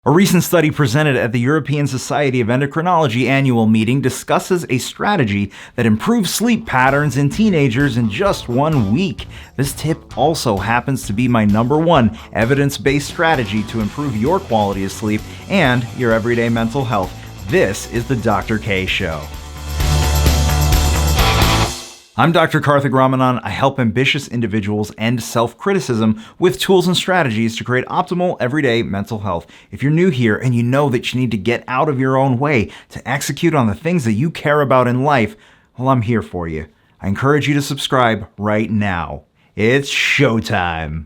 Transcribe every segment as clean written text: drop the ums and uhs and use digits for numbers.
A recent study presented at the European Society of Endocrinology annual meeting discusses a strategy that improves sleep patterns in teenagers in just 1 week. This tip also happens to be my #1 evidence-based strategy to improve your quality of sleep and your everyday mental health. This is the Dr. K Show. I'm Dr. Karthik Ramanan. I help ambitious individuals end self-criticism with tools and strategies to create optimal everyday mental health. If you're new here and you know that you need to get out of your own way to execute on the things that you care about in life, well, I'm here for you. I encourage you to subscribe right now. It's showtime.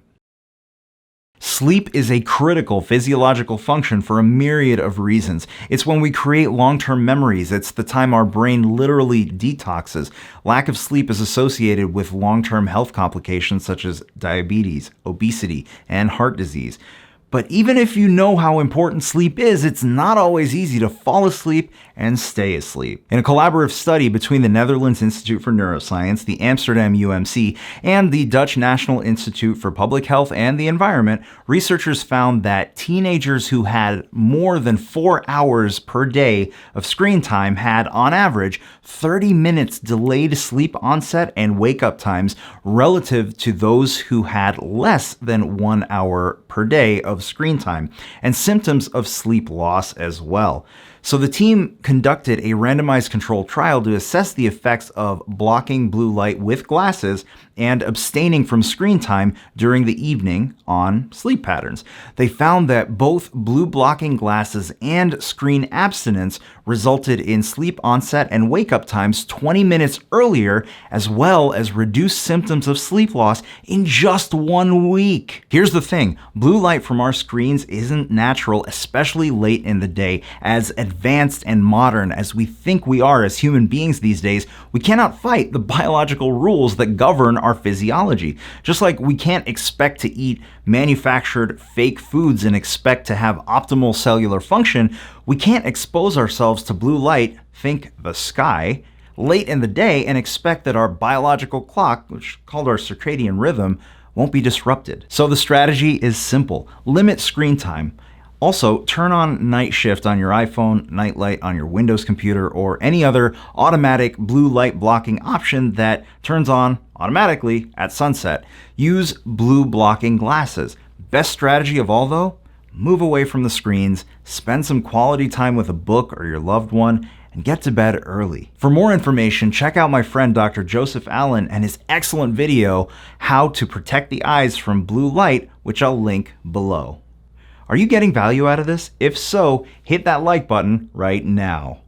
Sleep is a critical physiological function for a myriad of reasons. It's when we create long-term memories. It's the time our brain literally detoxes. Lack of sleep is associated with long-term health complications such as diabetes, obesity, and heart disease. But even if you know how important sleep is, it's not always easy to fall asleep and stay asleep. In a collaborative study between the Netherlands Institute for Neuroscience, the Amsterdam UMC, and the Dutch National Institute for Public Health and the Environment, researchers found that teenagers who had more than 4 hours per day of screen time had, on average, 30 minutes delayed sleep onset and wake-up times relative to those who had less than 1 hour per day of screen time, and symptoms of sleep loss as well. So the team conducted a randomized controlled trial to assess the effects of blocking blue light with glasses and abstaining from screen time during the evening on sleep patterns. They found that both blue blocking glasses and screen abstinence resulted in sleep onset and wake-up times 20 minutes earlier, as well as reduced symptoms of sleep loss in just 1 week. Here's the thing, blue light from our screens isn't natural, especially late in the day. As advanced and modern as we think we are as human beings these days, we cannot fight the biological rules that govern our physiology. Just like we can't expect to eat manufactured fake foods and expect to have optimal cellular function, we can't expose ourselves to blue light, think the sky, late in the day and expect that our biological clock, which is called our circadian rhythm, won't be disrupted. So the strategy is simple. Limit screen time. Also, turn on night shift on your iPhone, night light on your Windows computer, or any other automatic blue light blocking option that turns on automatically at sunset. Use blue blocking glasses. Best strategy of all though? Move away from the screens, spend some quality time with a book or your loved one, and get to bed early. For more information, check out my friend Dr. Joseph Allen and his excellent video, How to Protect the Eyes from Blue Light, which I'll link below. Are you getting value out of this? If so, hit that like button right now.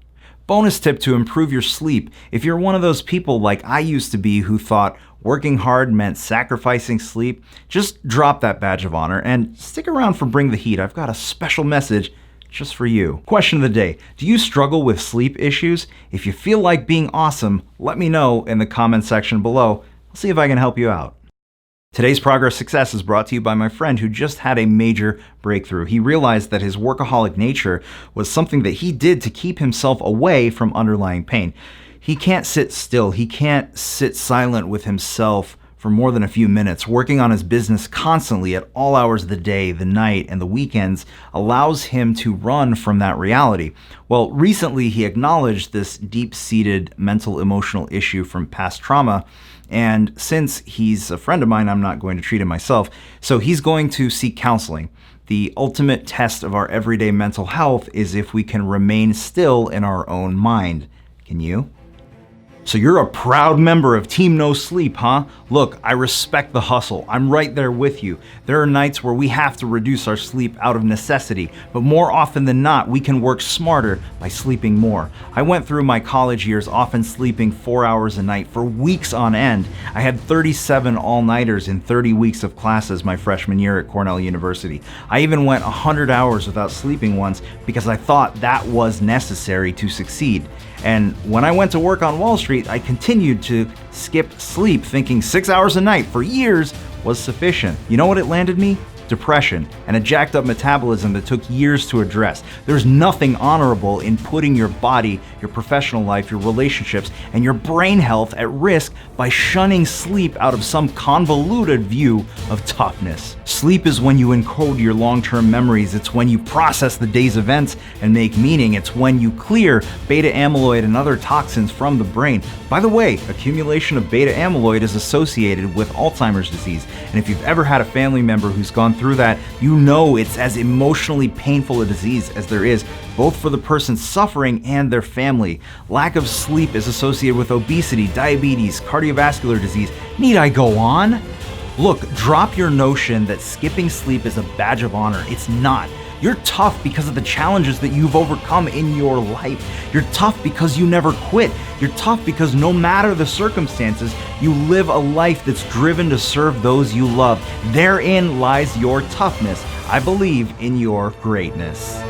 Bonus tip to improve your sleep. If you're one of those people like I used to be who thought working hard meant sacrificing sleep, just drop that badge of honor and stick around for Bring the Heat. I've got a special message just for you. Question of the day. Do you struggle with sleep issues? If you feel like being awesome, let me know in the comment section below. I'll see if I can help you out. Today's Progress Success is brought to you by my friend who just had a major breakthrough. He realized that his workaholic nature was something that he did to keep himself away from underlying pain. He can't sit still. He can't sit silent with himself for more than a few minutes. Working on his business constantly at all hours of the day, the night, and the weekends allows him to run from that reality. Well, recently he acknowledged this deep-seated mental emotional issue from past trauma. And since he's a friend of mine, I'm not going to treat him myself. So he's going to seek counseling. The ultimate test of our everyday mental health is if we can remain still in our own mind. Can you? So you're a proud member of Team No Sleep, huh? Look, I respect the hustle. I'm right there with you. There are nights where we have to reduce our sleep out of necessity, but more often than not, we can work smarter by sleeping more. I went through my college years often sleeping 4 hours a night for weeks on end. I had 37 all-nighters in 30 weeks of classes my freshman year at Cornell University. I even went 100 hours without sleeping once because I thought that was necessary to succeed. And when I went to work on Wall Street, I continued to skip sleep, thinking 6 hours a night for years was sufficient. You know what it landed me? depression, and a jacked up metabolism that took years to address. There's nothing honorable in putting your body, your professional life, your relationships, and your brain health at risk by shunning sleep out of some convoluted view of toughness. Sleep is when you encode your long-term memories. It's when you process the day's events and make meaning. It's when you clear beta amyloid and other toxins from the brain. By the way, accumulation of beta amyloid is associated with Alzheimer's disease. And if you've ever had a family member who's gone through that, you know it's as emotionally painful a disease as there is, both for the person suffering and their family. Lack of sleep is associated with obesity, diabetes, cardiovascular disease. Need I go on? Look, drop your notion that skipping sleep is a badge of honor. It's not. You're tough because of the challenges that you've overcome in your life. You're tough because you never quit. You're tough because no matter the circumstances, you live a life that's driven to serve those you love. Therein lies your toughness. I believe in your greatness.